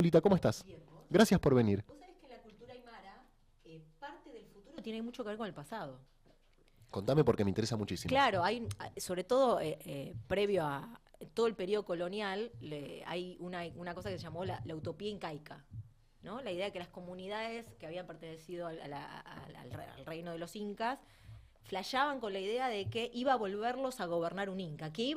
Lita, ¿cómo estás? Bien, ¿vos? Gracias por venir. Vos sabés que la cultura aymara, parte del futuro tiene mucho que ver con el pasado. Contame porque me interesa muchísimo. Claro, hay, sobre todo previo a todo el periodo colonial, hay una cosa que se llamó la utopía incaica, ¿no? La idea de que las comunidades que habían pertenecido al reino de los incas flasheaban con la idea de que iba a volverlos a gobernar un inca, que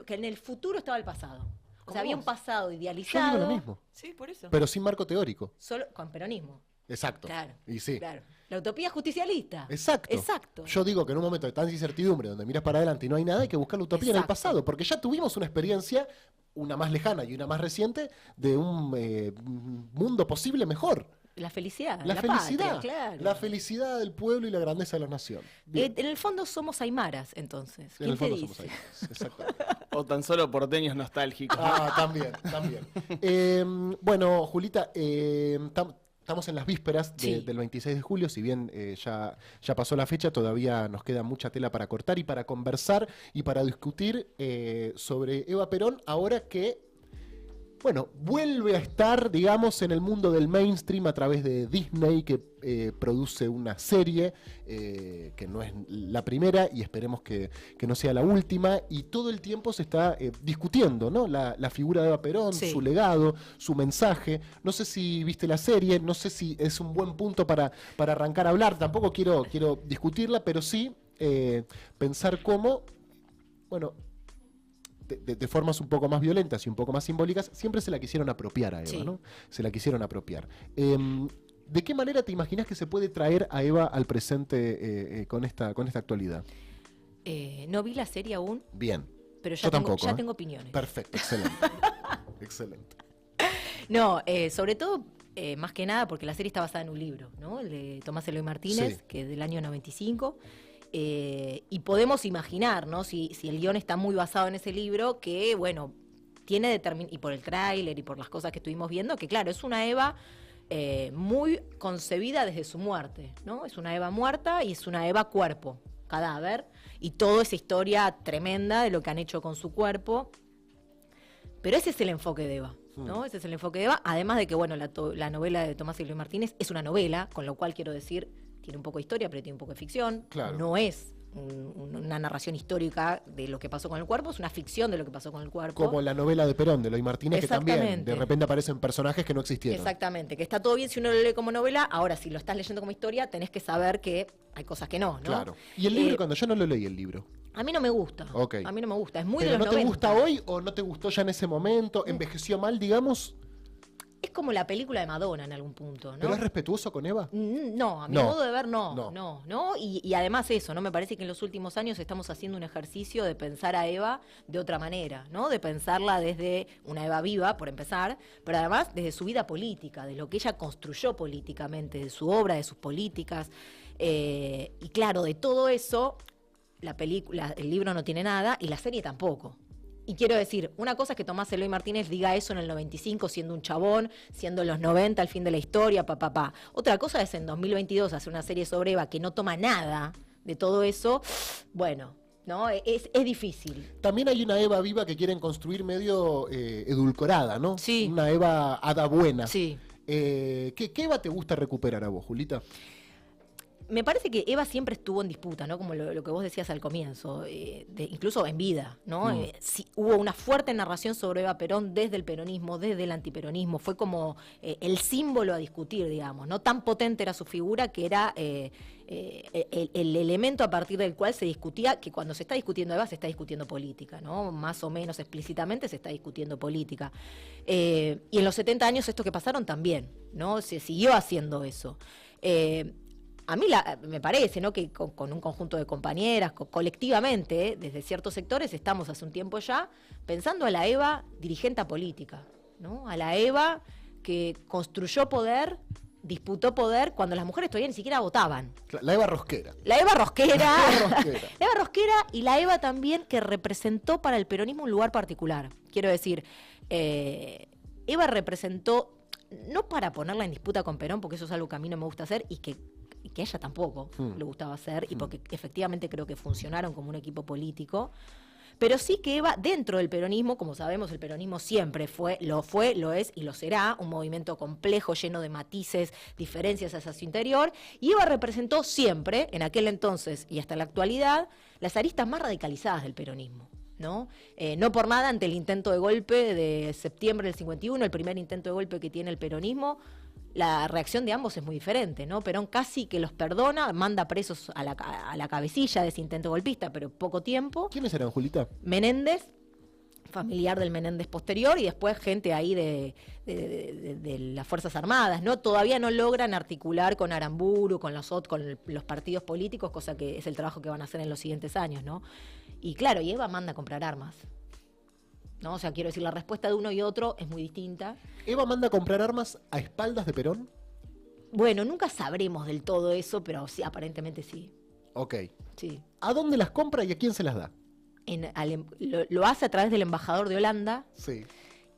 que en el futuro estaba el pasado. O sea, había un pasado Yo idealizado. digo lo mismo, Sí, por eso. pero sin marco teórico. Solo con peronismo. Exacto. Claro. Y sí. Claro. La utopía justicialista. Exacto. Exacto. Yo digo que en un momento de tanta incertidumbre, donde miras para adelante y no hay nada, hay que buscar la utopía en el Exacto. pasado, porque ya tuvimos una experiencia, una más lejana y una más reciente, de un mundo posible mejor. La felicidad. La felicidad. Patria, claro. La felicidad del pueblo y la grandeza de la nación. Bien. En el fondo somos aymaras, entonces. En el ¿Quién fondo te somos dice? ahí. Exactamente. O tan solo porteños nostálgicos. Ah, también, también. Bueno, Julita, estamos en las vísperas Sí. del 26 de julio, si bien ya pasó la fecha, todavía nos queda mucha tela para cortar y para conversar y para discutir sobre Eva Perón, ahora que, bueno, vuelve a estar, digamos, en el mundo del mainstream a través de Disney, que produce una serie que no es la primera y esperemos que no sea la última, y todo el tiempo se está discutiendo, ¿no? La figura de Eva Perón, Sí. su legado, su mensaje. No sé si viste la serie, no sé si es un buen punto para arrancar a hablar, tampoco quiero discutirla, pero sí pensar cómo, bueno, de formas un poco más violentas y un poco más simbólicas, siempre se la quisieron apropiar a Eva, Sí. ¿no? Se la quisieron apropiar. ¿De qué manera te imaginas que se puede traer a Eva al presente con esta actualidad? No vi la serie aún, Bien. pero ya, Yo tengo, tampoco, ya ¿eh? tengo opiniones. Perfecto, excelente. Excelente. No, sobre todo, más que nada, porque la serie está basada en un libro, ¿no? El de Tomás Eloy Martínez, Sí. que es del año 95. Y podemos imaginar, ¿no? Si el guión está muy basado en ese libro, que, bueno, tiene y por el tráiler y por las cosas que estuvimos viendo, que claro, es una Eva muy concebida desde su muerte, ¿no? Es una Eva muerta y es una Eva cuerpo, cadáver, y toda esa historia tremenda de lo que han hecho con su cuerpo. Pero ese es el enfoque de Eva, ¿no? Ese es el enfoque de Eva, además de que, bueno, la novela de Tomás Eloy Martínez es una novela, con lo cual quiero decir, tiene un poco de historia, pero tiene un poco de ficción. Claro. No es una narración histórica de lo que pasó con el cuerpo, es una ficción de lo que pasó con el cuerpo. Como la novela de Perón, de Eloy Martínez, que también Exactamente. de repente aparecen personajes que no existieron. Exactamente, que está todo bien si uno lo lee como novela, ahora si lo estás leyendo como historia, tenés que saber que hay cosas que no, ¿no? Claro. Y el libro, cuando yo no lo leí el libro. A mí no me gusta. Ok. A mí no me gusta, es muy ¿Pero de los no te 90. gusta hoy o no te gustó ya en ese momento? ¿Envejeció mal, digamos? Es como la película de Madonna en algún punto, ¿no? ¿Pero es respetuoso con Eva? No, a mi No. modo de ver no. No. Y además eso, ¿no? Me parece que en los últimos años estamos haciendo un ejercicio de pensar a Eva de otra manera, ¿no? De pensarla desde una Eva viva, por empezar, pero además desde su vida política, de lo que ella construyó políticamente, de su obra, de sus políticas. Y claro, de todo eso, la película, el libro no tiene nada y la serie tampoco. Y quiero decir, una cosa es que Tomás Eloy Martínez diga eso en el 95, siendo un chabón, siendo en los 90, al fin de la historia, pa. Otra cosa es en 2022 hacer una serie sobre Eva que no toma nada de todo eso. Bueno, ¿no? Es difícil. También hay una Eva viva que quieren construir medio edulcorada, ¿no? Sí. Una Eva hada buena. Sí. ¿Qué Eva te gusta recuperar a vos, Julita? Me parece que Eva siempre estuvo en disputa, ¿no? Como lo que vos decías al comienzo, incluso en vida, ¿no? Sí, hubo una fuerte narración sobre Eva Perón desde el peronismo, desde el antiperonismo, fue como el símbolo a discutir, digamos, ¿no? Tan potente era su figura que era el elemento a partir del cual se discutía, que cuando se está discutiendo Eva se está discutiendo política, ¿no? Más o menos explícitamente se está discutiendo política. Y en los 70 años estos que pasaron también, ¿no? Se siguió haciendo eso. A mí me parece, ¿no? Que con un conjunto de compañeras, colectivamente, desde ciertos sectores, estamos hace un tiempo ya pensando a la Eva dirigente política, ¿no? A la Eva que construyó poder, disputó poder cuando las mujeres todavía ni siquiera votaban. La Eva rosquera. La Eva rosquera. La rosquera. La Eva rosquera y la Eva también que representó para el peronismo un lugar particular. Quiero decir, Eva representó, no para ponerla en disputa con Perón, porque eso es algo que a mí no me gusta hacer y que a ella tampoco le gustaba hacer, y porque efectivamente creo que funcionaron como un equipo político, Pero sí que Eva, dentro del peronismo, como sabemos, el peronismo siempre fue, lo es y lo será, un movimiento complejo, lleno de matices, diferencias hacia su interior, y Eva representó siempre, en aquel entonces y hasta la actualidad, las aristas más radicalizadas del peronismo. ¿No? No por nada, ante el intento de golpe de septiembre del 51, el primer intento de golpe que tiene el peronismo, la reacción de ambos es muy diferente, ¿no? Perón casi que los perdona, manda presos a la cabecilla de ese intento golpista, pero poco tiempo. ¿Quiénes eran, Julita? Menéndez, familiar del Menéndez posterior, y después gente ahí de las Fuerzas Armadas, ¿no? Todavía no logran articular con Aramburu, con los partidos políticos, cosa que es el trabajo que van a hacer en los siguientes años, ¿no? Y claro, y Eva manda a comprar armas, ¿no? O sea, quiero decir, la respuesta de uno y otro es muy distinta. ¿Eva manda a comprar armas a espaldas de Perón? Bueno, nunca sabremos del todo eso, pero sí, aparentemente sí. Ok. Sí. ¿A dónde las compra y a quién se las da? Lo hace a través del embajador de Holanda. Sí.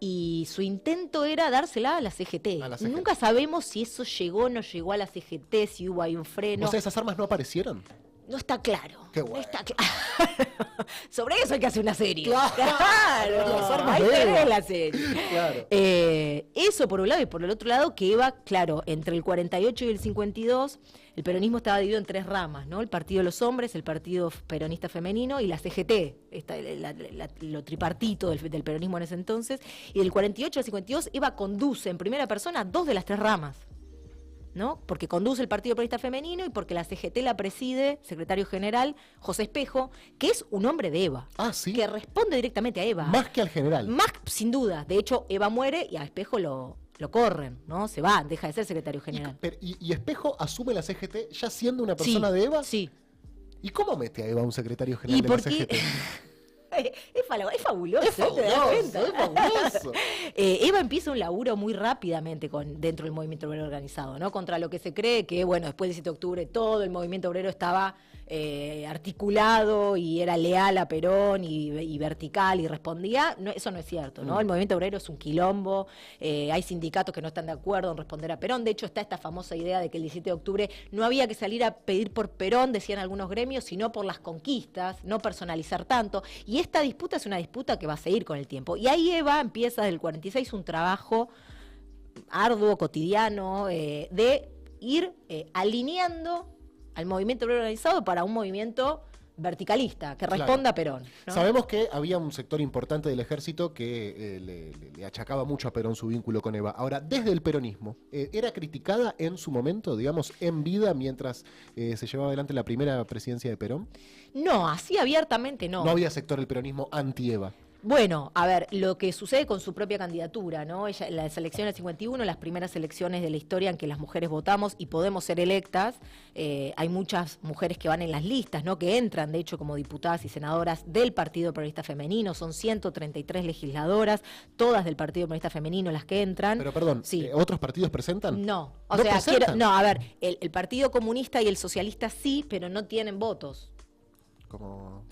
Y su intento era dársela a la CGT. Nunca sabemos si eso llegó o no llegó a la CGT, si hubo ahí un freno. O sea, ¿esas armas no aparecieron? No está claro. Qué bueno. No está claro. Sobre eso hay que hacer una serie. Claro. Las armas ahí de tenés Eva. la serie. Claro. Eso por un lado, y por el otro lado que Eva, claro, entre el 48 y el 52, el peronismo estaba dividido en tres ramas, ¿no? El Partido de los Hombres, el Partido Peronista Femenino y la CGT, lo tripartito del peronismo en ese entonces. Y del 48 al 52, Eva conduce en primera persona dos de las tres ramas, ¿no? Porque conduce el Partido Peronista Femenino y porque la CGT la preside, secretario general, José Espejo, que es un hombre de Eva. Ah, sí. Que responde directamente a Eva. Más que al general. Más, sin duda. De hecho, Eva muere y a Espejo lo corren, ¿no? Se va, deja de ser secretario general. ¿Y Espejo asume la CGT ya siendo una persona de Eva? Sí. ¿Y cómo mete a Eva un secretario general de la CGT? Es fabuloso. Es fabuloso, es fabuloso. Eva empieza un laburo muy rápidamente dentro del movimiento obrero organizado, ¿no? Contra lo que se cree que, bueno, después del 7 de octubre todo el movimiento obrero estaba articulado y era leal a Perón y vertical y respondía. No, eso no es cierto, ¿no? El movimiento obrero es un quilombo, hay sindicatos que no están de acuerdo en responder a Perón. De hecho, está esta famosa idea de que el 17 de octubre no había que salir a pedir por Perón, decían algunos gremios, sino por las conquistas, no personalizar tanto. Y esta disputa es una disputa que va a seguir con el tiempo. Y ahí Eva empieza desde el 46 un trabajo arduo, cotidiano, de ir alineando al movimiento obrero organizado para un movimiento verticalista, que responda a Perón, ¿no? Sabemos que había un sector importante del ejército que le achacaba mucho a Perón su vínculo con Eva. Ahora, desde el peronismo, ¿era criticada en su momento, digamos, en vida, mientras se llevaba adelante la primera presidencia de Perón? No, así abiertamente no. No había sector del peronismo anti-Eva. Bueno, a ver, lo que sucede con su propia candidatura, ¿no? Ella, en las elecciones del 51, las primeras elecciones de la historia en que las mujeres votamos y podemos ser electas, hay muchas mujeres que van en las listas, ¿no? Que entran, de hecho, como diputadas y senadoras del Partido Peronista Femenino, son 133 legisladoras, todas del Partido Peronista Femenino las que entran. Pero perdón, sí. ¿Otros partidos presentan? No, ¿No presentan? a ver, el Partido Comunista y el Socialista sí, pero no tienen votos. Como...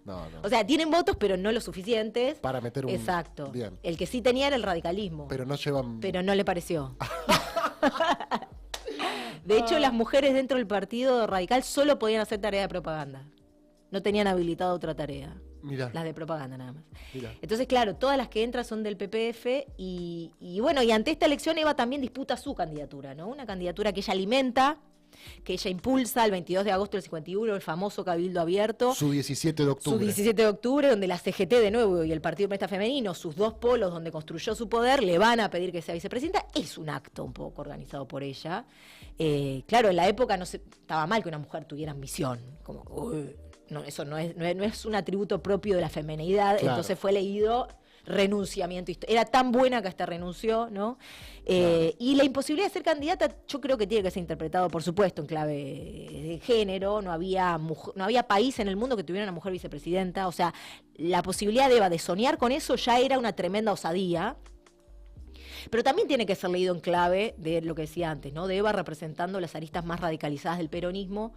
No. O sea, tienen votos, pero no lo suficientes. Para meter un... Exacto. Bien. El que sí tenía era el radicalismo. Pero no llevan... Pero no le pareció. De hecho, las mujeres dentro del Partido Radical solo podían hacer tarea de propaganda. No tenían habilitada otra tarea. Mirá. Las de propaganda nada más. Mirá. Entonces, claro, todas las que entran son del PPF y bueno, y ante esta elección Eva también disputa su candidatura, ¿no? Una candidatura que ella alimenta, que ella impulsa el 22 de agosto del 51, el famoso Cabildo Abierto. Su 17 de octubre. Su 17 de octubre, donde la CGT de nuevo y el Partido Peronista Femenino, sus dos polos donde construyó su poder, le van a pedir que sea vicepresidenta. Es un acto un poco organizado por ella. Claro, en la época estaba mal que una mujer tuviera ambición. Como, no, eso no es un atributo propio de la femenidad. Claro. Entonces fue leído renunciamiento. Era tan buena que hasta renunció, ¿no? Claro. Y la imposibilidad de ser candidata, yo creo que tiene que ser interpretado, por supuesto, en clave de género. No había país en el mundo que tuviera una mujer vicepresidenta. O sea, la posibilidad de Eva de soñar con eso ya era una tremenda osadía. Pero también tiene que ser leído en clave de lo que decía antes, ¿no? De Eva representando las aristas más radicalizadas del peronismo.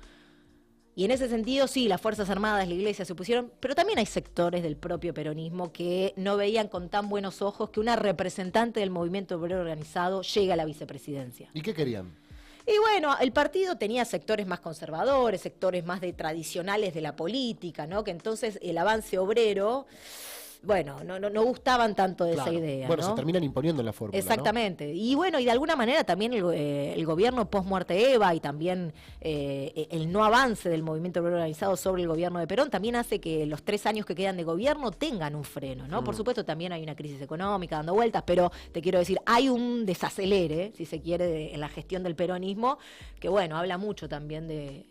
Y en ese sentido, sí, las Fuerzas Armadas, la Iglesia se opusieron, pero también hay sectores del propio peronismo que no veían con tan buenos ojos que una representante del movimiento obrero organizado llegue a la vicepresidencia. ¿Y qué querían? Y bueno, el partido tenía sectores más conservadores, sectores más tradicionales de la política, ¿no? Que entonces el avance obrero, bueno, no gustaban tanto de esa idea, Bueno, ¿no? se terminan imponiendo en la fórmula, Exactamente. ¿No? Y bueno, y de alguna manera también el gobierno post-muerte Eva y también el no avance del movimiento obrero organizado sobre el gobierno de Perón también hace que los 3 años que quedan de gobierno tengan un freno, ¿no? Por supuesto también hay una crisis económica dando vueltas, pero te quiero decir, hay un desacelere, si se quiere, en la gestión del peronismo, que bueno, habla mucho también de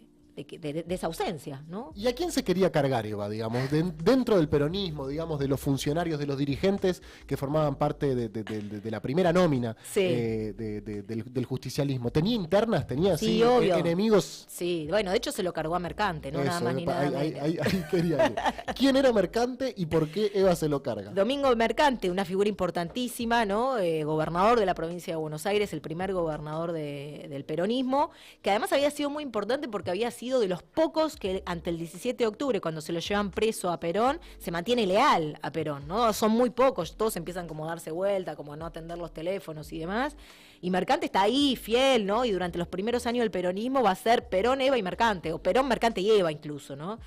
esa ausencia, ¿no? ¿Y a quién se quería cargar Eva, digamos, dentro del peronismo, digamos, de los funcionarios, de los dirigentes que formaban parte de la primera nómina del justicialismo? ¿Tenía internas? ¿Tenía sí, obvio. Enemigos? Sí, bueno, de hecho se lo cargó a Mercante, ¿no? Eso, nada más ni nada menos. Ahí quería ir. ¿Quién era Mercante y por qué Eva se lo carga? Domingo Mercante, una figura importantísima, ¿no? Gobernador de la provincia de Buenos Aires, el primer gobernador del peronismo, que además había sido muy importante porque había sido de los pocos que ante el 17 de octubre, cuando se lo llevan preso a Perón, se mantiene leal a Perón, ¿no? Son muy pocos, todos empiezan como a darse vuelta, como a no atender los teléfonos y demás. Y Mercante está ahí, fiel, ¿no? Y durante los primeros años del peronismo va a ser Perón, Eva y Mercante, o Perón, Mercante y Eva incluso, ¿no?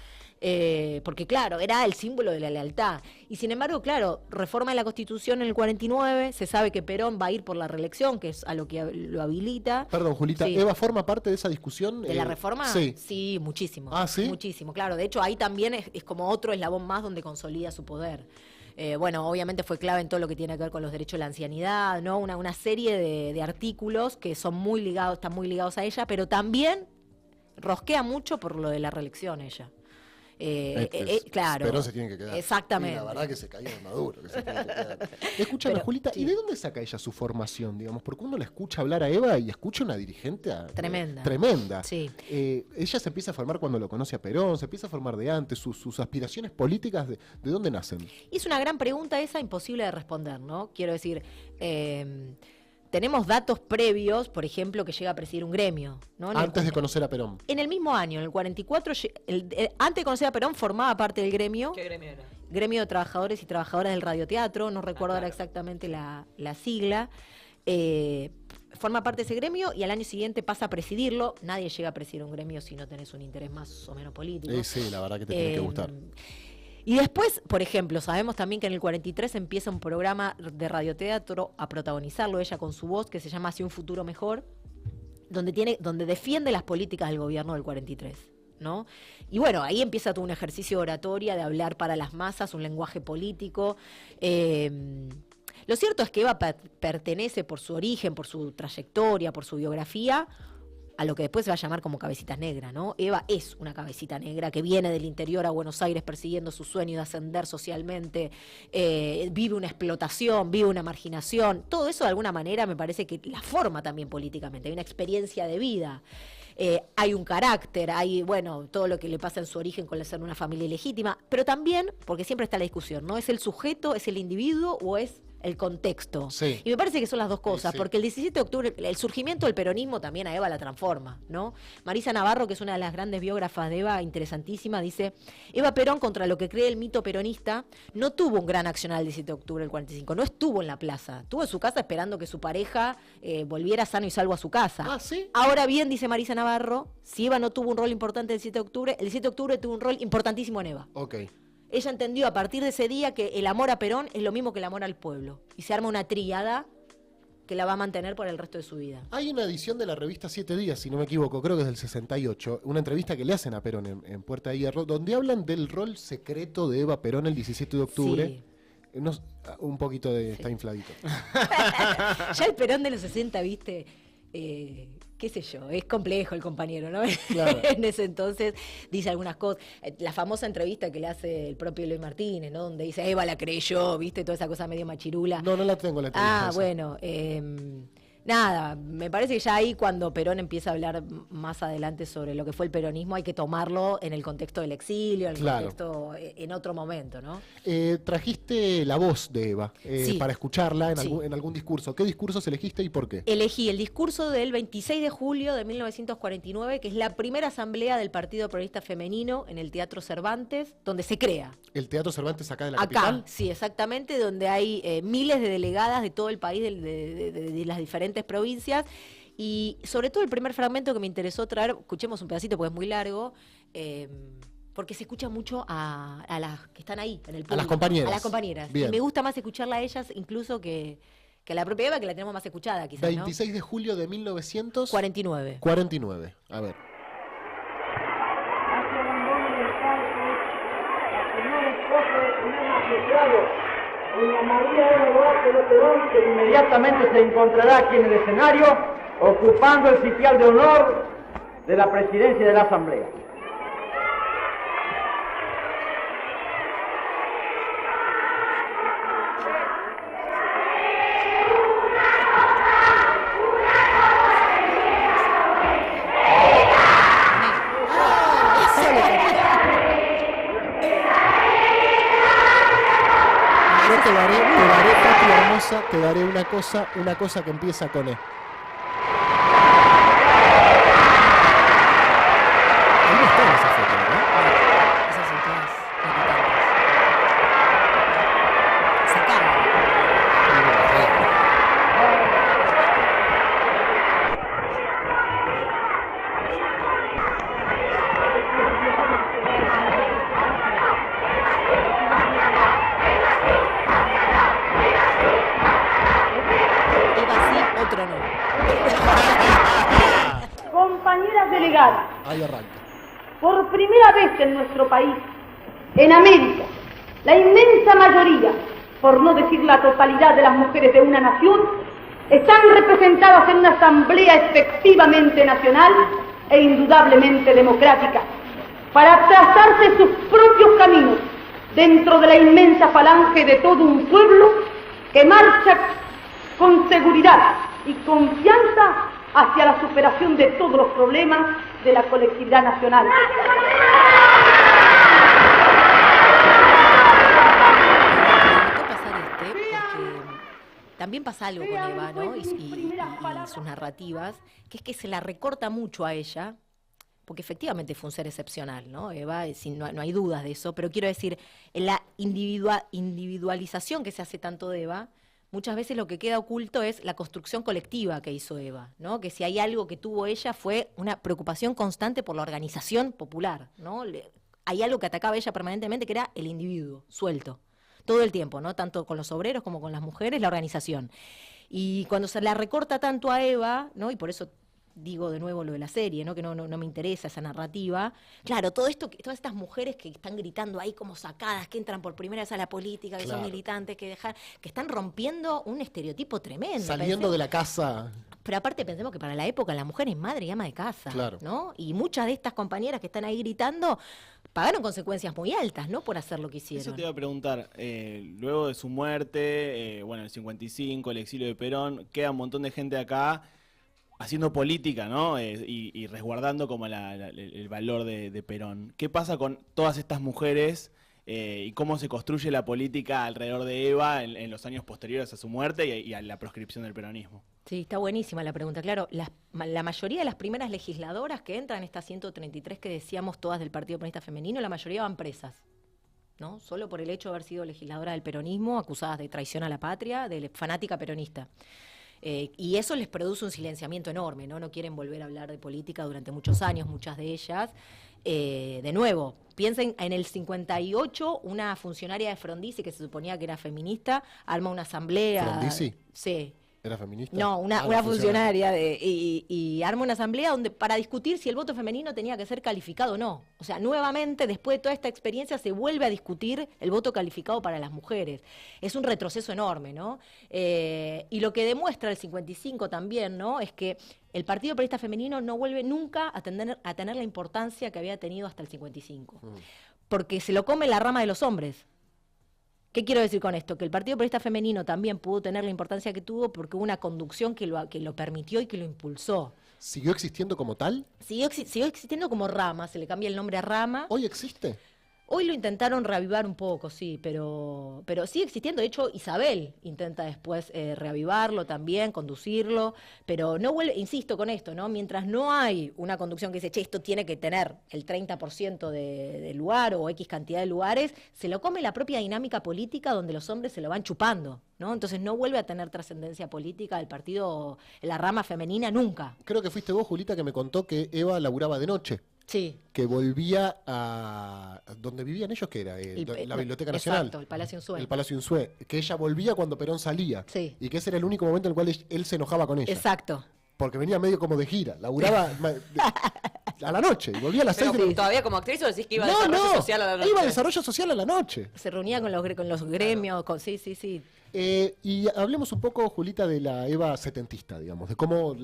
Porque claro, era el símbolo de la lealtad. Y sin embargo, claro, reforma de la Constitución en el 49, se sabe que Perón va a ir por la reelección, que es a lo que lo habilita. Perdón, Julita, Sí. ¿Eva forma parte de esa discusión? ¿De la reforma? Sí. Sí, muchísimo. ¿Ah, sí? Muchísimo, claro. De hecho, ahí también es como otro eslabón más donde consolida su poder. Bueno, obviamente fue clave en todo lo que tiene que ver con los derechos de la ancianidad, ¿no? Una serie de artículos que son muy ligados, están muy ligados a ella, pero también rosquea mucho por lo de la reelección ella. Claro. Perón se tiene que quedar. Exactamente. Y la verdad que se caía de Maduro. Que se tiene que quedar. Escúchame, Julita, sí. ¿y de dónde saca ella su formación, digamos? Porque uno la escucha hablar a Eva y escucha una dirigente Tremenda. tremenda. Sí. Ella se empieza a formar cuando lo conoce a Perón, se empieza a formar de antes, sus aspiraciones políticas, ¿de dónde nacen? Es una gran pregunta esa, imposible de responder, ¿no? Quiero decir, tenemos datos previos, por ejemplo, que llega a presidir un gremio, ¿no? Antes de conocer a Perón. En el mismo año, en el 44, antes de conocer a Perón, formaba parte del gremio. ¿Qué gremio era? Gremio de Trabajadores y Trabajadoras del Radioteatro, no recuerdo ahora exactamente la sigla. Forma parte de ese gremio y al año siguiente pasa a presidirlo. Nadie llega a presidir un gremio si no tenés un interés más o menos político. Sí, la verdad que te tiene que gustar. Y después, por ejemplo, sabemos también que en el 43 empieza un programa de radioteatro a protagonizarlo ella con su voz, que se llama Hacia un futuro mejor, donde defiende las políticas del gobierno del 43, ¿no? Y bueno, ahí empieza todo un ejercicio de oratoria, de hablar para las masas, un lenguaje político. Lo cierto es que Eva pertenece por su origen, por su trayectoria, por su biografía, a lo que después se va a llamar como cabecita negra, ¿no? Eva es una cabecita negra que viene del interior a Buenos Aires persiguiendo su sueño de ascender socialmente, vive una explotación, vive una marginación, todo eso de alguna manera me parece que la forma también políticamente, hay una experiencia de vida. Hay un carácter, hay, bueno, todo lo que le pasa en su origen con ser una familia ilegítima, pero también, porque siempre está la discusión, ¿no? ¿Es el sujeto, es el individuo o es el contexto? Sí. Y me parece que son las dos cosas, Sí. porque el 17 de octubre, el surgimiento del peronismo también a Eva la transforma, ¿no? Marisa Navarro, que es una de las grandes biógrafas de Eva, interesantísima, dice, Eva Perón, contra lo que cree el mito peronista, no tuvo un gran accionar el 17 de octubre del 45, no estuvo en la plaza, estuvo en su casa esperando que su pareja volviera sano y salvo a su casa. Ah, ¿sí? Ahora bien, dice Marisa Navarro, si Eva no tuvo un rol importante el 17 de octubre, el 17 de octubre tuvo un rol importantísimo en Eva. Ok. Ella entendió a partir de ese día que el amor a Perón es lo mismo que el amor al pueblo. Y se arma una tríada que la va a mantener por el resto de su vida. Hay una edición de la revista 7 Días, si no me equivoco, creo que es del 68, una entrevista que le hacen a Perón en Puerta de Hierro, donde hablan del rol secreto de Eva Perón el 17 de octubre. Sí. Un poquito está infladito. Ya el Perón de los 60, viste, qué sé yo, es complejo el compañero, ¿no? Claro. En ese entonces dice algunas cosas. La famosa entrevista que le hace el propio Eloy Martínez, ¿no? Donde dice, Eva la creyó, viste, toda esa cosa medio machirula. No la tengo la entrevista. Ah, esa. bueno, nada, me parece que ya ahí cuando Perón empieza a hablar más adelante sobre lo que fue el peronismo hay que tomarlo en el contexto del exilio, en el Claro. contexto, en otro momento, ¿no? Trajiste la voz de Eva Sí. para escucharla Sí. en algún discurso. ¿Qué discursos elegiste y por qué? Elegí el discurso del 26 de julio de 1949, que es la primera asamblea del Partido Peronista Femenino en el Teatro Cervantes, donde se crea. ¿El Teatro Cervantes acá de la Acá, capital? sí, exactamente, donde hay miles de delegadas de todo el país, de las diferentes provincias, Y sobre todo el primer fragmento que me interesó traer, escuchemos un pedacito porque es muy largo, porque se escucha mucho a las que están ahí, en el público. A las compañeras. A las compañeras. Bien. Y me gusta más escucharla a ellas incluso que a la propia Eva, que la tenemos más escuchada quizás, 26 de julio de 1949. 49. A ver. Hacia abandono del palco, la señora esposa del primer magistrado, doña María Eva Duarte de Perón, que inmediatamente se encontrará aquí en el escenario, ocupando el sitial de honor de la presidencia de la Asamblea. Yo te daré, Pati hermosa, te daré una cosa que empieza con E. Ahí no está en esa foto, ¿verdad? Esas son todas militantes. Sacadas. Eva sí, otro no. Compañeras delegadas, Ahí arranca. por primera vez en nuestro país, en América, la inmensa mayoría, por no decir la totalidad de las mujeres de una nación, están representadas en una asamblea efectivamente nacional e indudablemente democrática, para trazarse sus propios caminos dentro de la inmensa falange de todo un pueblo que marcha con seguridad y confianza hacia la superación de todos los problemas de la colectividad nacional. Me gustó pasar porque también pasa algo con Eva, ¿no? Y sus narrativas, que es que se la recorta mucho a ella, porque efectivamente fue un ser excepcional, ¿no? Eva, no hay dudas de eso, pero quiero decir, en la individualización que se hace tanto de Eva, muchas veces lo que queda oculto es la construcción colectiva que hizo Eva, ¿no? Que si hay algo que tuvo ella fue una preocupación constante por la organización popular, ¿no? Hay algo que atacaba ella permanentemente, que era el individuo, suelto, todo el tiempo, ¿no? Tanto con los obreros como con las mujeres, la organización. Y cuando se la recorta tanto a Eva, ¿no? Y por eso digo de nuevo lo de la serie, ¿no? Que no me interesa esa narrativa. Claro, todo esto, todas estas mujeres que están gritando ahí como sacadas, que entran por primera vez a la política, que Claro. son militantes, que están rompiendo un estereotipo tremendo. Saliendo de la casa. Pero aparte pensemos que para la época la mujer es madre y ama de casa, Claro. ¿no? Y muchas de estas compañeras que están ahí gritando pagaron consecuencias muy altas, ¿no? Por hacer lo que hicieron. Eso te iba a preguntar, luego de su muerte, bueno, el 55, el exilio de Perón, queda un montón de gente acá haciendo política, ¿no? Y resguardando como el valor de Perón. ¿Qué pasa con todas estas mujeres y cómo se construye la política alrededor de Eva en los años posteriores a su muerte y a la proscripción del peronismo? Sí, está buenísima la pregunta. Claro, la mayoría de las primeras legisladoras que entran, estas 133 que decíamos todas del Partido Peronista Femenino, la mayoría van presas, ¿no? Solo por el hecho de haber sido legisladora del peronismo, acusadas de traición a la patria, de fanática peronista. Y eso les produce un silenciamiento enorme, ¿no? No quieren volver a hablar de política durante muchos años, muchas de ellas. De nuevo, piensen, en el 58, una funcionaria de Frondizi, que se suponía que era feminista, arma una asamblea. ¿Frondizi? Sí. ¿Era feminista? No, una funcionaria y arma una asamblea donde para discutir si el voto femenino tenía que ser calificado o no. O sea, nuevamente, después de toda esta experiencia, se vuelve a discutir el voto calificado para las mujeres. Es un retroceso enorme, ¿no? Y lo que demuestra el 55 también, ¿no? Es que el Partido Peronista Femenino no vuelve nunca a tener la importancia que había tenido hasta el 55. Porque se lo come la rama de los hombres. ¿Qué quiero decir con esto? Que el Partido Peronista Femenino también pudo tener la importancia que tuvo porque hubo una conducción que lo permitió y que lo impulsó. ¿Siguió existiendo como tal? Siguió existiendo como rama, se le cambia el nombre a rama. ¿Hoy existe? Hoy lo intentaron reavivar un poco, sí, pero sigue existiendo. De hecho, Isabel intenta después reavivarlo también, conducirlo, pero no vuelve, insisto con esto, ¿no? Mientras no hay una conducción que dice, che, esto tiene que tener el 30% de lugar o X cantidad de lugares, se lo come la propia dinámica política donde los hombres se lo van chupando, ¿no? Entonces no vuelve a tener trascendencia política el partido, la rama femenina, nunca. Creo que fuiste vos, Julita, que me contó que Eva laburaba de noche. Sí. Que volvía a donde vivían ellos, que era la Biblioteca Nacional. Exacto, el Palacio Unzué. El Palacio Unzué. Que ella volvía cuando Perón salía. Sí. Y que ese era el único momento en el cual él se enojaba con ella. Exacto. Porque venía medio como de gira. Laburaba a la noche y volvía a las 6 de la... ¿Todavía como actriz o decís que iba a desarrollo social a la noche? Iba a desarrollo social a la noche. Se reunía con los gremios, sí. Y hablemos un poco, Julita, de la Eva setentista, digamos, de cómo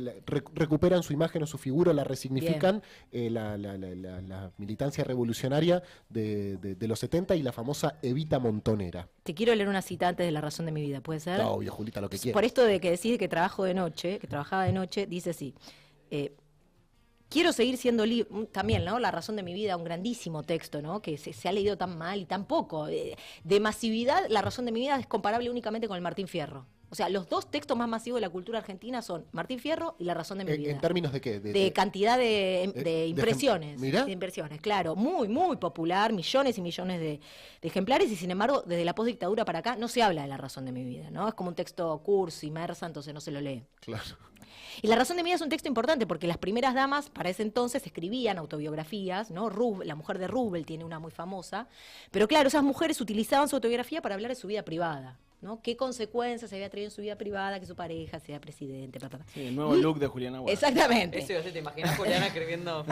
recuperan su imagen o su figura, la resignifican, la militancia revolucionaria de los 70 y la famosa Evita Montonera. Te quiero leer una cita antes de La razón de mi vida, ¿puede ser? Está obvio, Julita, lo que quieras. Por esto de que decís que trabajaba de noche, dice así. Quiero seguir siendo libre, también, ¿no? La razón de mi vida, un grandísimo texto, ¿no? Que se ha leído tan mal y tan poco. De masividad, La razón de mi vida es comparable únicamente con el Martín Fierro. O sea, los dos textos más masivos de la cultura argentina son Martín Fierro y La razón de mi vida. ¿En términos de qué? De cantidad de impresiones. ¿Mirá? De impresiones, claro. Muy, muy popular, millones y millones de ejemplares, y sin embargo, desde la postdictadura para acá no se habla de La razón de mi vida, ¿no? Es como un texto cursi, mersa, entonces no se lo lee. Claro. Y La razón de mi vida es un texto importante porque las primeras damas para ese entonces escribían autobiografías, ¿no? La mujer de Rubel tiene una muy famosa, pero claro, esas mujeres utilizaban su autobiografía para hablar de su vida privada, ¿no? ¿Qué consecuencias había traído en su vida privada que su pareja sea presidente? Sí, el nuevo look de Juliana Huerta. Exactamente. Eso, ¿te imaginas Juliana escribiendo?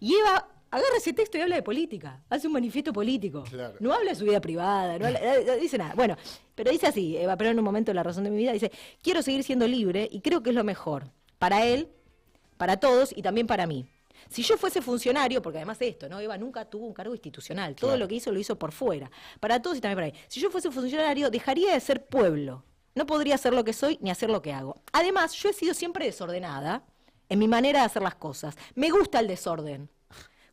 Y Eva agarra ese texto y habla de política, hace un manifiesto político. Claro. No habla de su vida privada, no dice nada. Bueno, pero dice así, Eva Perón en un momento de La razón de mi vida, dice, quiero seguir siendo libre y creo que es lo mejor, para él, para todos y también para mí. Si yo fuese funcionario, porque además de esto, ¿no? Eva nunca tuvo un cargo institucional, todo Claro. lo que lo hizo por fuera, para todos y también para él. Si yo fuese funcionario, dejaría de ser pueblo. No podría hacer lo que soy ni hacer lo que hago. Además, yo he sido siempre desordenada en mi manera de hacer las cosas. Me gusta el desorden.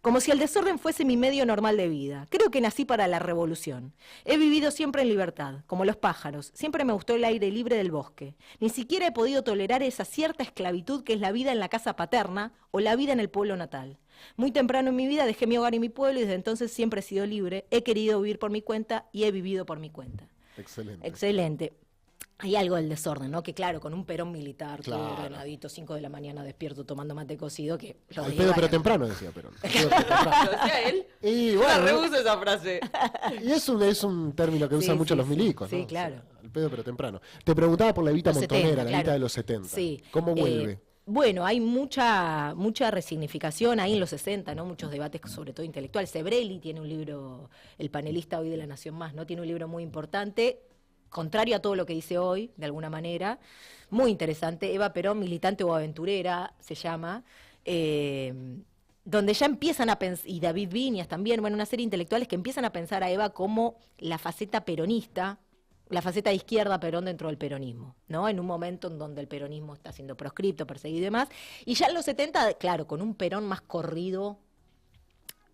Como si el desorden fuese mi medio normal de vida. Creo que nací para la revolución. He vivido siempre en libertad, como los pájaros. Siempre me gustó el aire libre del bosque. Ni siquiera he podido tolerar esa cierta esclavitud que es la vida en la casa paterna o la vida en el pueblo natal. Muy temprano en mi vida dejé mi hogar y mi pueblo y desde entonces siempre he sido libre. He querido vivir por mi cuenta y he vivido por mi cuenta. Excelente. Excelente. Hay algo del desorden, ¿no? Que claro, con un Perón militar, todo Claro. ordenadito, 5 de la mañana despierto tomando mate cocido, que lo Al de pedo Eva pero era- temprano, decía Perón. Al pedo pero temprano. ¿Lo decía él? Y Yo la bueno, rehuso esa frase. y es un término que Sí, usan mucho sí, los sí. milicos, Sí, ¿no? claro. O sea, al pedo pero temprano. Te preguntaba por la Evita Los Montonera, 70, la claro. Evita de los 70. Sí. ¿Cómo vuelve? Bueno, hay mucha resignificación ahí en los 60, ¿no? Muchos debates, sobre todo intelectuales. Sebrelli tiene un libro, el panelista hoy de La Nación Más, ¿no? Tiene un libro muy importante, contrario a todo lo que dice hoy, de alguna manera. Muy interesante. Eva Perón, militante o aventurera, se llama. Donde ya empiezan a pensar, y David Viñas también, bueno, una serie de intelectuales que empiezan a pensar a Eva como la faceta peronista, la faceta de izquierda Perón dentro del peronismo, ¿no? En un momento en donde el peronismo está siendo proscripto, perseguido y demás. Y ya en los 70, claro, con un Perón más corrido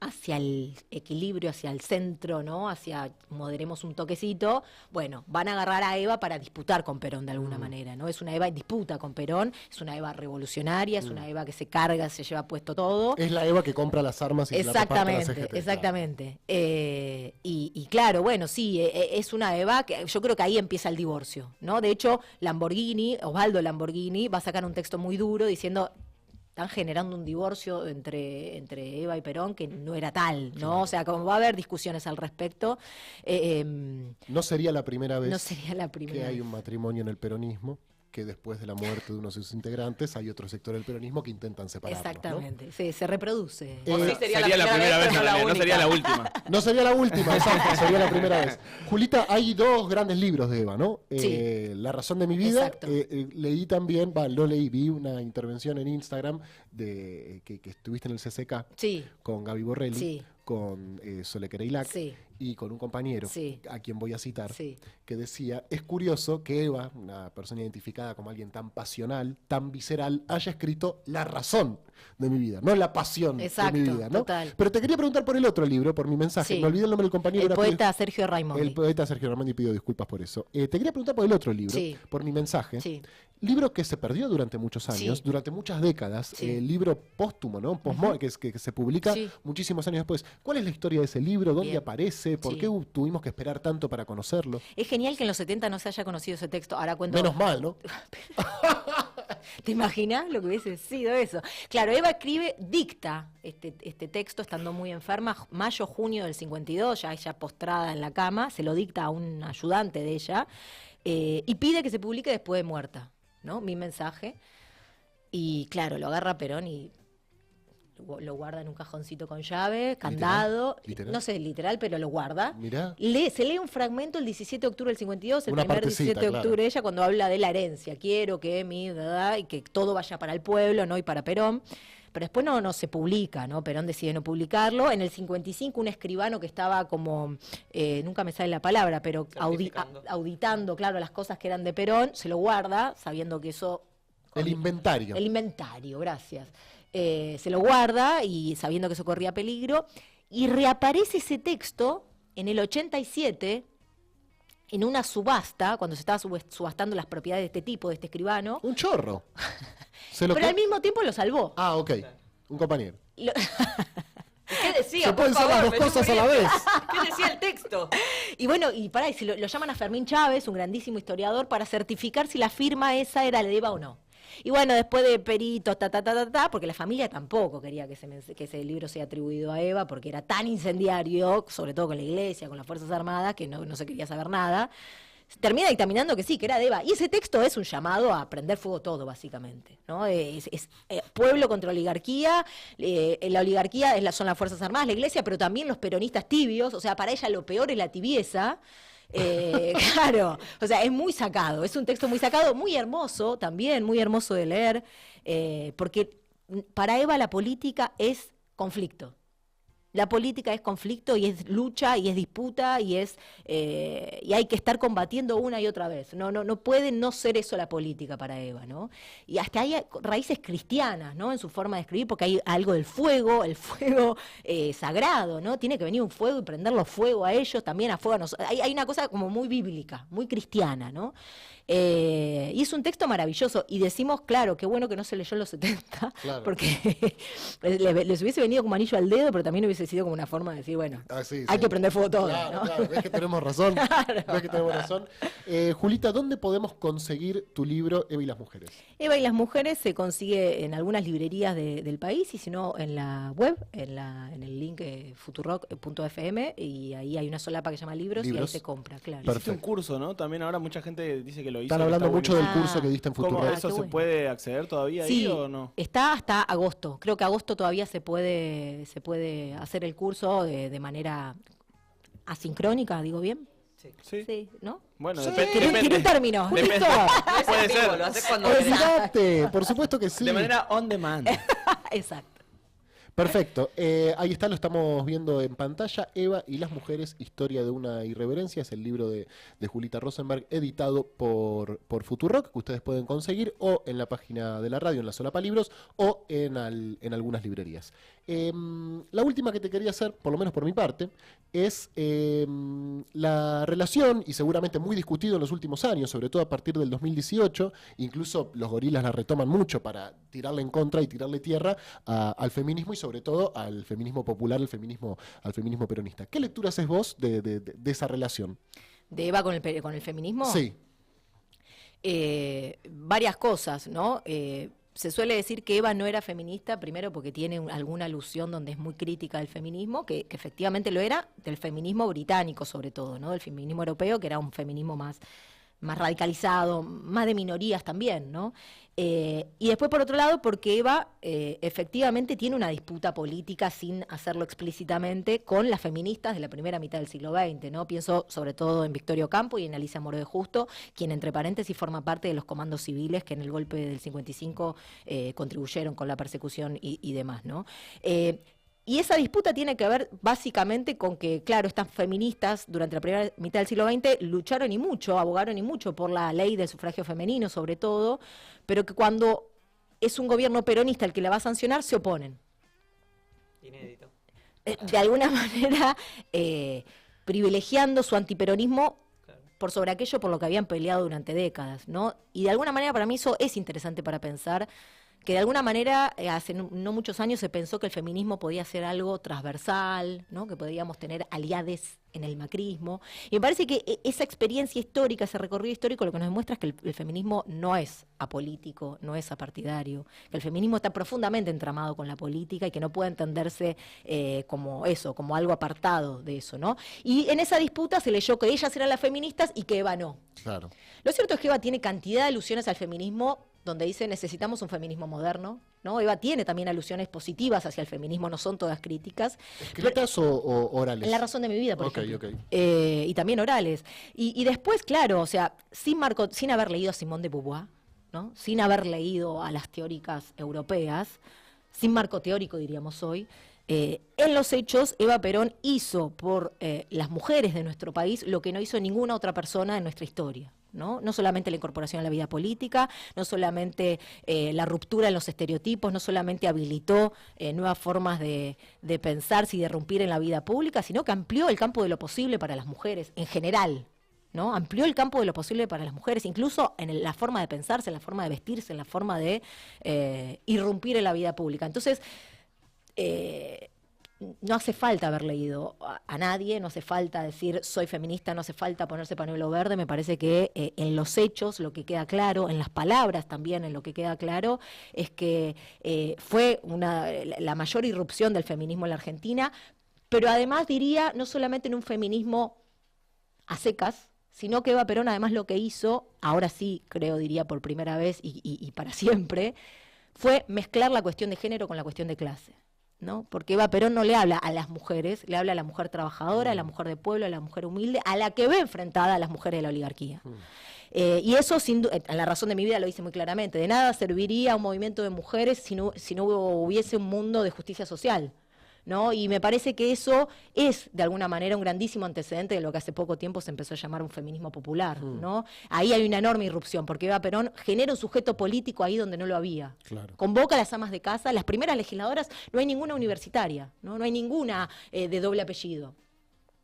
hacia el equilibrio, hacia el centro, ¿no? Hacia moderemos un toquecito, bueno, van a agarrar a Eva para disputar con Perón de alguna manera, ¿no? Es una Eva en disputa con Perón, es una Eva revolucionaria, es una Eva que se carga, se lleva puesto todo. Es la Eva que compra las armas y se la reparte a la Exactamente, CGT, exactamente. Y claro, bueno, sí, es una Eva que yo creo que ahí empieza el divorcio, ¿no? De hecho, Osvaldo Lamborghini, va a sacar un texto muy duro diciendo, están generando un divorcio entre Eva y Perón que no era tal, ¿no? O sea, como va a haber discusiones al respecto. No sería la primera vez No sería la que primera hay vez. un matrimonio en el peronismo, que después de la muerte de uno de sus integrantes hay otro sector del peronismo que intentan separarlos, ¿no? Exactamente, sí, se reproduce. O sí, Sería la primera vez, pero no la no sería la única. última. No sería la última, exacto, sería la primera vez. Julita, hay dos grandes libros de Eva, ¿no? Sí. La razón de mi vida. Exacto. Leí también, no leí, vi una intervención en Instagram de que estuviste en el CCK Sí, con Gaby Borrelli, Sí. con Sole Kereilac. Sí. y con un compañero, Sí. a quien voy a citar, Sí. que decía, es curioso que Eva, una persona identificada como alguien tan pasional, tan visceral, haya escrito la razón de mi vida, no la pasión Exacto, de mi vida, ¿no? total. Pero te quería preguntar por el otro libro, por mi mensaje, Sí. me olvidé el nombre del compañero. El era poeta Sergio Raimondi. el poeta Sergio Raimondi, pido disculpas por eso. Te quería preguntar por el otro libro, Sí. por mi mensaje. Sí. Libro que se perdió durante muchos años, Sí. durante muchas décadas, Sí. libro póstumo, ¿no? Que se publica Sí. muchísimos años después. ¿Cuál es la historia de ese libro? ¿Dónde Bien. aparece? ¿Por Sí. qué tuvimos que esperar tanto para conocerlo? Es genial que en los 70 no se haya conocido ese texto. Ahora cuento. Menos mal, ¿no? ¿Te imaginas lo que hubiese sido eso? Claro, Eva dicta este texto estando muy enferma, mayo, junio del 52, ya ella postrada en la cama, se lo dicta a un ayudante de ella y pide que se publique después de muerta, ¿no? Mi mensaje. Y claro, lo agarra Perón y lo guarda en un cajoncito con llave, candado, ¿Literal? no sé, literal, pero lo guarda. Mirá. Se lee un fragmento el 17 de octubre del 52, el Una primer partecita, 17 de claro. octubre, ella cuando habla de la herencia, quiero que y que todo vaya para el pueblo, no y para Perón. Pero después no se publica, ¿no? Perón decide no publicarlo. En el 55 un escribano que estaba como, nunca me sale la palabra, pero Certificando. auditando, claro, las cosas que eran de Perón, se lo guarda, sabiendo que eso... El inventario. El inventario, gracias. Se lo guarda y sabiendo que eso corría peligro. Y reaparece ese texto en el 87 en una subasta, cuando se estaba subastando las propiedades de este tipo, de este escribano. Un chorro. Se lo Pero al co- mismo tiempo lo salvó. Ah, ok. Un compañero. Lo- ¿Qué decía? Se por pueden ser las favor? dos Me estoy cosas a la muriendo. vez. ¿Qué decía el texto? Y bueno, y pará, y si lo llaman a Fermín Chávez, un grandísimo historiador, para certificar si la firma esa era la de Eva o no. Y bueno, después de peritos, porque la familia tampoco quería que ese libro sea atribuido a Eva, porque era tan incendiario, sobre todo con la iglesia, con las Fuerzas Armadas, que no se quería saber nada. Termina dictaminando que sí, que era de Eva. Y ese texto es un llamado a prender fuego todo, básicamente, ¿no? Pueblo contra oligarquía, la oligarquía son las Fuerzas Armadas, la iglesia, pero también los peronistas tibios, o sea, para ella lo peor es la tibieza. Claro, o sea, es muy sacado, es un texto muy sacado, muy hermoso también, muy hermoso de leer, porque para Eva la política es conflicto. La política es conflicto y es lucha y es disputa y hay que estar combatiendo una y otra vez. No puede no ser eso la política para Eva, ¿no? Y hasta hay raíces cristianas, ¿no? En su forma de escribir, porque hay algo del fuego, el fuego sagrado, ¿no? Tiene que venir un fuego y prenderlo fuego a ellos, también a fuego a nosotros. Hay una cosa como muy bíblica, muy cristiana, ¿no? Y es un texto maravilloso. Y decimos, claro, qué bueno que no se leyó en los 70, Claro. porque les hubiese venido como anillo al dedo, pero también hubiese sido como una forma de decir, bueno, Ah, sí, hay sí. que prender fuego todo. Claro, ¿no? claro, ves que tenemos razón. Ves que tenemos razón. Julita, ¿dónde podemos conseguir tu libro Eva y las mujeres? Eva y las mujeres se consigue en algunas librerías del país y si no en la web, en el link futurock.fm y ahí hay una solapa que se llama libros y ahí Libros. se compra, claro. Perfecto. Hiciste un curso, ¿no? También ahora mucha gente dice que lo hizo. Están que hablando está mucho del buenísimo. curso que diste en ¿Cómo Futuro. eso qué se bueno. puede acceder todavía Sí, ahí o no? está hasta agosto. Creo que agosto todavía se puede hacer el curso de manera asincrónica, digo bien. Sí. Sí, ¿no? Bueno, Sí. Tiene un término. Depende. No es Puede en vivo, ser. lo haces cuando querés. Olvídate, por supuesto que sí. De manera on demand. Exacto. Perfecto, ahí está, lo estamos viendo en pantalla. Eva y las mujeres, historia de una irreverencia, es el libro de Julita Rosenberg, editado por Futurock, que ustedes pueden conseguir o en la página de la radio, en la Solapa Libros, o en algunas librerías. La última que te quería hacer, por lo menos por mi parte, es la relación, y seguramente muy discutido en los últimos años, sobre todo a partir del 2018, incluso los gorilas la retoman mucho para tirarle en contra y tirarle tierra al feminismo y sobre todo al feminismo popular, al feminismo peronista. ¿Qué lectura haces vos de esa relación? ¿De Eva con el feminismo? Sí. Varias cosas, ¿no? Se suele decir que Eva no era feminista, primero porque tiene alguna alusión donde es muy crítica del feminismo, que efectivamente lo era, del feminismo británico sobre todo, ¿no? Del feminismo europeo, que era un feminismo más radicalizado, más de minorías también, ¿no? Y después, por otro lado, porque Eva efectivamente tiene una disputa política sin hacerlo explícitamente con las feministas de la primera mitad del siglo XX, ¿no? Pienso sobre todo en Victoria Ocampo y en Alicia Moro de Justo, quien entre paréntesis forma parte de los comandos civiles que en el golpe del 55 contribuyeron con la persecución y demás, ¿no? Y esa disputa tiene que ver básicamente con que, claro, estas feministas durante la primera mitad del siglo XX lucharon y mucho, abogaron y mucho por la ley del sufragio femenino sobre todo, pero que cuando es un gobierno peronista el que la va a sancionar, se oponen. Inédito. De alguna manera privilegiando su antiperonismo Claro. por sobre aquello por lo que habían peleado durante décadas, ¿no? Y de alguna manera para mí eso es interesante para pensar, que de alguna manera hace no muchos años se pensó que el feminismo podía ser algo transversal, ¿no? Que podíamos tener aliades en el macrismo. Y me parece que esa experiencia histórica, ese recorrido histórico, lo que nos demuestra es que el feminismo no es apolítico, no es apartidario, que el feminismo está profundamente entramado con la política y que no puede entenderse como eso, como algo apartado de eso, ¿no? Y en esa disputa se leyó que ellas eran las feministas y que Eva no. Claro. Lo cierto es que Eva tiene cantidad de alusiones al feminismo, donde dice necesitamos un feminismo moderno, ¿no? Eva tiene también alusiones positivas hacia el feminismo, no son todas críticas. ¿Escritas o orales? En La razón de mi vida, por Ok, ejemplo. ok. Y también orales. Y después, claro, o sea, sin haber leído a Simone de Beauvoir, ¿no? Sin haber leído a las teóricas europeas, sin marco teórico, diríamos hoy, en los hechos, Eva Perón hizo por las mujeres de nuestro país lo que no hizo ninguna otra persona en nuestra historia. ¿No? No solamente la incorporación a la vida política, no solamente la ruptura en los estereotipos, no solamente habilitó nuevas formas de pensarse y de irrumpir en la vida pública, sino que amplió el campo de lo posible para las mujeres en general, ¿no? Amplió el campo de lo posible para las mujeres, incluso en la forma de pensarse, en la forma de vestirse, en la forma de irrumpir en la vida pública. Entonces, no hace falta haber leído a nadie, no hace falta decir soy feminista, no hace falta ponerse pañuelo verde. Me parece que en los hechos lo que queda claro, en las palabras también en lo que queda claro, es que fue la mayor irrupción del feminismo en la Argentina, pero además diría no solamente en un feminismo a secas, sino que Eva Perón además lo que hizo, ahora sí creo diría por primera vez y para siempre, fue mezclar la cuestión de género con la cuestión de clase, ¿no? Porque Eva Perón no le habla a las mujeres, le habla a la mujer trabajadora, a la mujer de pueblo, a la mujer humilde, a la que ve enfrentada a las mujeres de la oligarquía. Y eso, en La razón de mi vida lo dice muy claramente, de nada serviría un movimiento de mujeres si no hubiese un mundo de justicia social, ¿no? Y me parece que eso es, de alguna manera, un grandísimo antecedente de lo que hace poco tiempo se empezó a llamar un feminismo popular, ¿no? Ahí hay una enorme irrupción, porque Eva Perón genera un sujeto político ahí donde no lo había. Claro. Convoca a las amas de casa, las primeras legisladoras, no hay ninguna universitaria, no hay ninguna de doble apellido.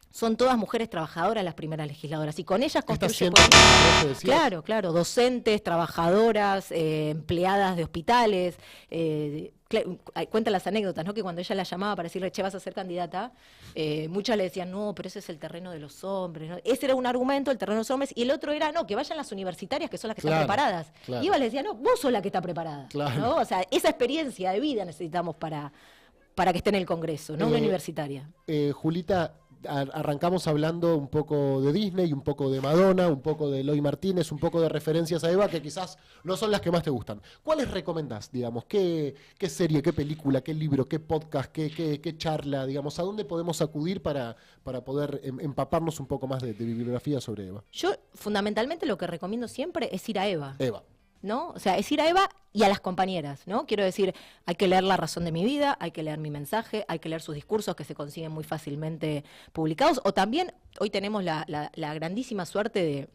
Son todas mujeres trabajadoras las primeras legisladoras, y con ellas construye política. Claro, docentes, trabajadoras, empleadas de hospitales. Cuenta las anécdotas, ¿no? Que cuando ella la llamaba para decirle, che, vas a ser candidata, muchas le decían, no, pero ese es el terreno de los hombres, ¿no? Ese era un argumento, el terreno de los hombres, y el otro era, no, que vayan las universitarias, que son las que están preparadas. Claro. Y Eva le decía, no, vos sos la que está preparada. Claro. ¿No? O sea, esa experiencia de vida necesitamos para que esté en el Congreso, no una universitaria. Julita, arrancamos hablando un poco de Disney, un poco de Madonna, un poco de Eloy Martínez, un poco de referencias a Eva que quizás no son las que más te gustan. ¿Cuáles recomendás, digamos? ¿Qué serie, qué película, qué libro, qué podcast, qué charla, digamos? ¿A dónde podemos acudir para poder empaparnos un poco más de bibliografía sobre Eva? Yo, fundamentalmente, lo que recomiendo siempre es ir a Eva. ¿No? O sea, es ir a Eva y a las compañeras, ¿no? Quiero decir, hay que leer La razón de mi vida, hay que leer Mi mensaje, hay que leer sus discursos que se consiguen muy fácilmente publicados, o también hoy tenemos la grandísima suerte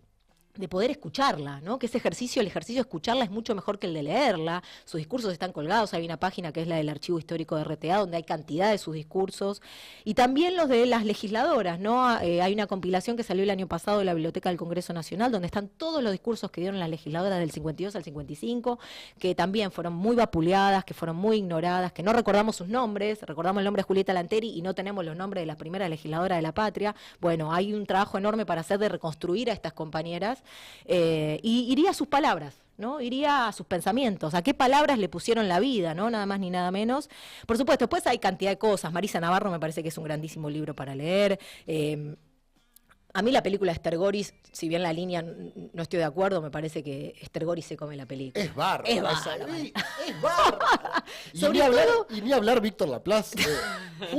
de poder escucharla, ¿no? Que el ejercicio de escucharla es mucho mejor que el de leerla. Sus discursos están colgados, hay una página que es la del Archivo Histórico de RTA, donde hay cantidad de sus discursos, y también los de las legisladoras, ¿no? Hay una compilación que salió el año pasado de la Biblioteca del Congreso Nacional, donde están todos los discursos que dieron las legisladoras del 52 al 55, que también fueron muy vapuleadas, que fueron muy ignoradas, que no recordamos sus nombres, recordamos el nombre de Julieta Lanteri y no tenemos los nombres de las primeras legisladoras de la patria. Bueno, hay un trabajo enorme para hacer de reconstruir a estas compañeras. Y iría a sus palabras, ¿no? Iría a sus pensamientos, a qué palabras le pusieron la vida, ¿no? Nada más ni nada menos. Por supuesto, después hay cantidad de cosas. Marisa Navarro me parece que es un grandísimo libro para leer. A mí la película Estergoris, si bien la línea no estoy de acuerdo, me parece que Estergoris se come la película. Es bárbaro. Es bárbaro. Es bárbaro. Sobre todo, y ni hablar Víctor Laplace.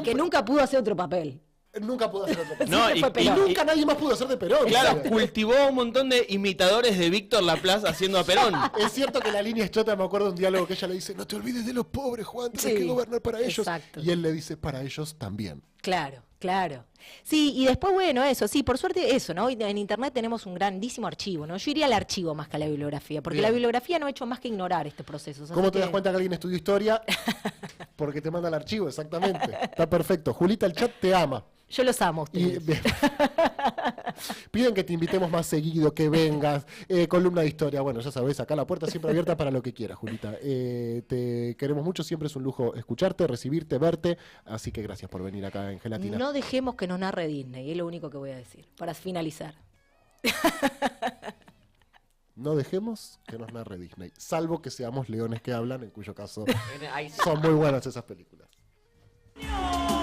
que nunca pudo hacer otro papel. Nunca pudo hacer otro Perón. No, Siempre fue Y Perón. nunca nadie más pudo hacer de Perón. Claro, ¿sabes? cultivó un montón de imitadores de Víctor Laplace haciendo a Perón. Es cierto que la línea es chota, me acuerdo de un diálogo que ella le dice, no te olvides de los pobres, Juan, tienes Sí, que gobernar para ellos. exacto. Y él le dice, para ellos también. Claro, claro. Sí, y después, bueno, eso, sí, por suerte eso, ¿no? Hoy en Internet tenemos un grandísimo archivo, ¿no? Yo iría al archivo más que a la bibliografía, porque Bien. la bibliografía no ha hecho más que ignorar este proceso. ¿Cómo te das cuenta que alguien estudió historia? Porque te manda el archivo, exactamente. Está perfecto. Julita, el chat te ama. Yo los amo a Y, ustedes. bien. Piden que te invitemos más seguido, que vengas, columna de historia. Bueno, ya sabes, acá la puerta siempre abierta para lo que quieras, Julita. Te queremos mucho, siempre es un lujo escucharte, recibirte, verte. Así que gracias por venir acá en Gelatina. No dejemos que nos narre Disney, es lo único que voy a decir, para finalizar. No dejemos que nos narre Disney, salvo que seamos leones que hablan, en cuyo caso Ahí sí. son muy buenas esas películas. No.